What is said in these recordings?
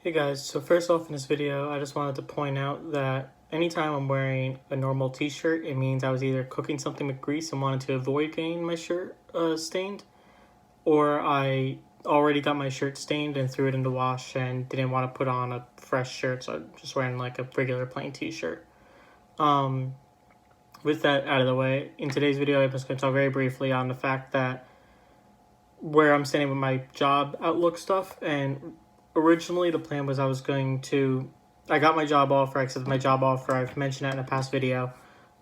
Hey guys, so first off in this video, I just wanted to point out that anytime I'm wearing a normal t-shirt, it means I was either cooking something with grease and wanted to avoid getting my shirt stained, or I already got my shirt stained and threw it in the wash and didn't want to put on a fresh shirt, so I'm just wearing like a regular plain t-shirt. Um, with that out of the way, in today's video, I'm just going to talk very briefly on the fact that where I'm standing with my job outlook stuff. And originally the plan was I got my job offer, I accepted my job offer, I've mentioned that in a past video.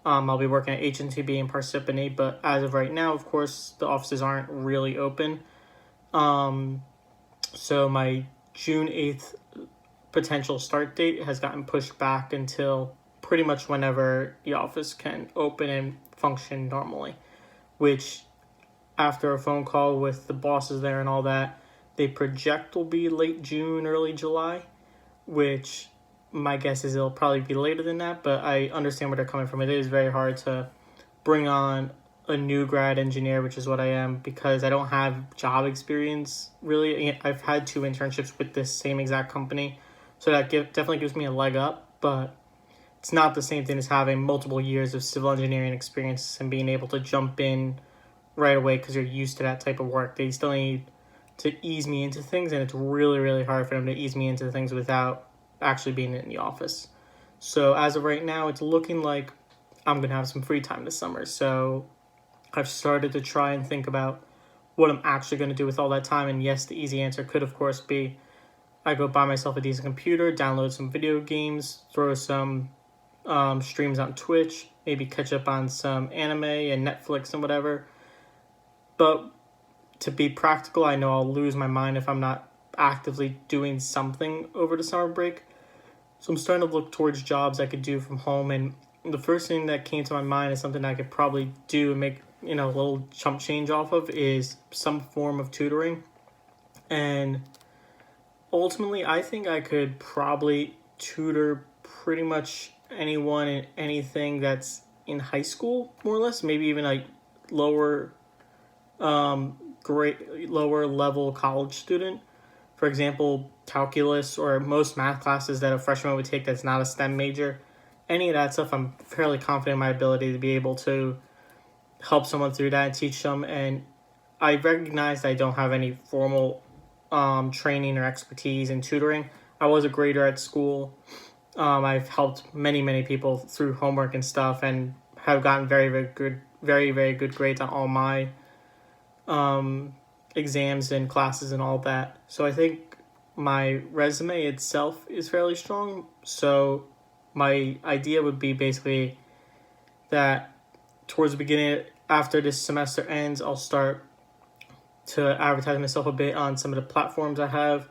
I'll be working at HNTB in Parsippany, but as of right now, of course, the offices aren't really open. So my June 8th potential start date has gotten pushed back until pretty much whenever the office can open and function normally, which after a phone call with the bosses there and all that, they project will be late June, early July, which my guess is it'll probably be later than that, but I understand where they're coming from. It is very hard to bring on a new grad engineer, which is what I am, because I don't have job experience, really. I've had 2 internships with this same exact company, so that definitely gives me a leg up, but it's not the same thing as having multiple years of civil engineering experience and being able to jump in right away because you're used to that type of work. They still need to ease me into things, and it's really, really hard for them to ease me into things without actually being in the office. So as of right now, it's looking like I'm going to have some free time this summer. So I've started to try and think about what I'm actually going to do with all that time. And yes, the easy answer could, of course, be I go buy myself a decent computer, download some video games, throw some streams on Twitch, maybe catch up on some anime and Netflix and whatever. But to be practical, I know I'll lose my mind if I'm not actively doing something over the summer break. So I'm starting to look towards jobs I could do from home. And the first thing that came to my mind is something I could probably do and make, a little chump change off of is some form of tutoring. And ultimately, I think I could probably tutor pretty much anyone and anything that's in high school, more or less, maybe even like lower lower level college student. For example, calculus or most math classes that a freshman would take that's not a STEM major. Any of that stuff, I'm fairly confident in my ability to be able to help someone through that and teach them. And I recognize I don't have any formal training or expertise in tutoring. I was a grader at school. I've helped many, many people through homework and stuff and have gotten very, very good grades on all my exams and classes and all that. So I think my resume itself is fairly strong. So my idea would be basically that towards the beginning, after this semester ends, I'll start to advertise myself a bit on some of the platforms I have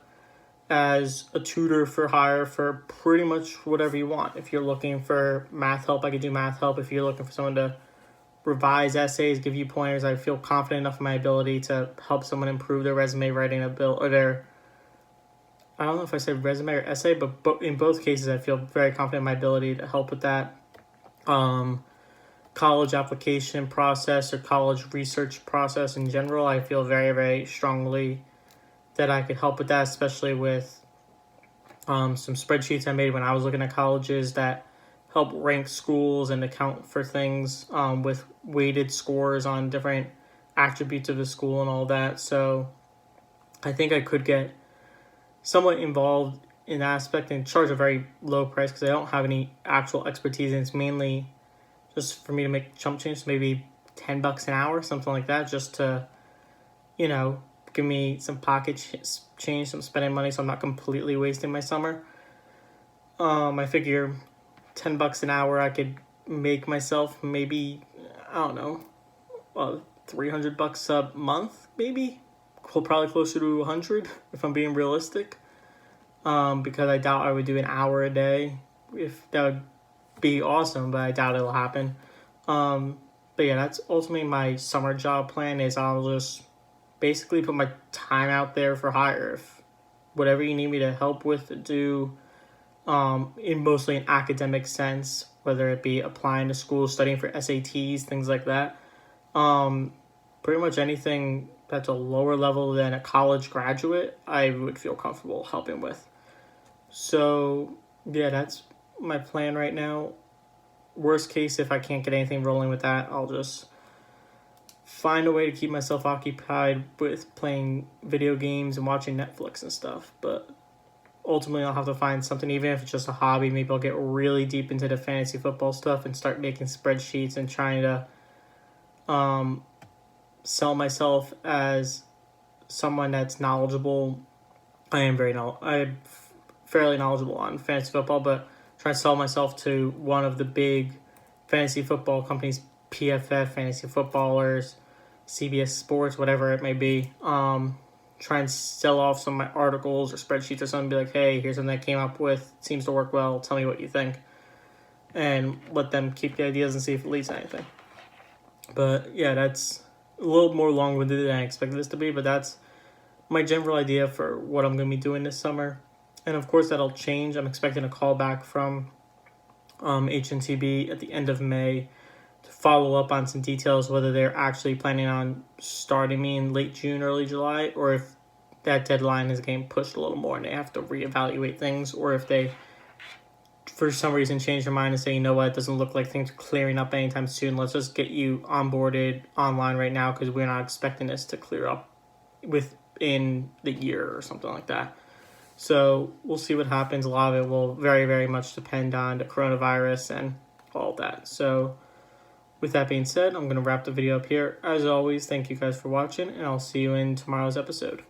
as a tutor for hire for pretty much whatever you want. If you're looking for math help, I could do math help. If you're looking for someone to revise essays, give you pointers, I feel confident enough in my ability to help someone improve their resume writing a bill or their, I don't know if I said resume or essay, but in both cases, I feel very confident in my ability to help with that. College application process or college research process in general, I feel very, very strongly that I could help with that, especially with some spreadsheets I made when I was looking at colleges that help rank schools and account for things with weighted scores on different attributes of the school and all that. So I think I could get somewhat involved in that aspect and charge a very low price because I don't have any actual expertise, and it's mainly just for me to make chump change, maybe $10 an hour, something like that, just to, give me some pocket change, some spending money, so I'm not completely wasting my summer. I figure $10 an hour, I could make myself maybe, I don't know, $300 a month, maybe. Probably closer to 100 if I'm being realistic. Because I doubt I would do an hour a day. If that would be awesome, but I doubt it'll happen. But yeah, that's ultimately my summer job plan is I'll just basically put my time out there for hire. If whatever you need me to help with to do, in mostly an academic sense, whether it be applying to school, studying for SATs, things like that. Pretty much anything that's a lower level than a college graduate, I would feel comfortable helping with. So, yeah, that's my plan right now. Worst case, if I can't get anything rolling with that, I'll just find a way to keep myself occupied with playing video games and watching Netflix and stuff. But ultimately, I'll have to find something, even if it's just a hobby. Maybe I'll get really deep into the fantasy football stuff and start making spreadsheets and trying to sell myself as someone that's knowledgeable. I'm fairly knowledgeable on fantasy football, but trying to sell myself to one of the big fantasy football companies, PFF, Fantasy Footballers, CBS Sports, whatever it may be. Try and sell off some of my articles or spreadsheets or something. Be like, hey, here's something I came up with. Seems to work well. Tell me what you think, and let them keep the ideas and see if it leads to anything. But yeah, that's a little more long-winded than I expected this to be, but that's my general idea for what I'm going to be doing this summer. And of course, that'll change. I'm expecting a call back from HNTB at the end of May to follow up on some details, whether they're actually planning on starting me in late June, early July, or if that deadline is getting pushed a little more and they have to reevaluate things, or if they, for some reason, change their mind and say, you know what, it doesn't look like things are clearing up anytime soon. Let's just get you onboarded online right now because we're not expecting this to clear up within the year or something like that. So we'll see what happens. A lot of it will very, very much depend on the coronavirus and all that. So with that being said, I'm going to wrap the video up here. As always, thank you guys for watching, and I'll see you in tomorrow's episode.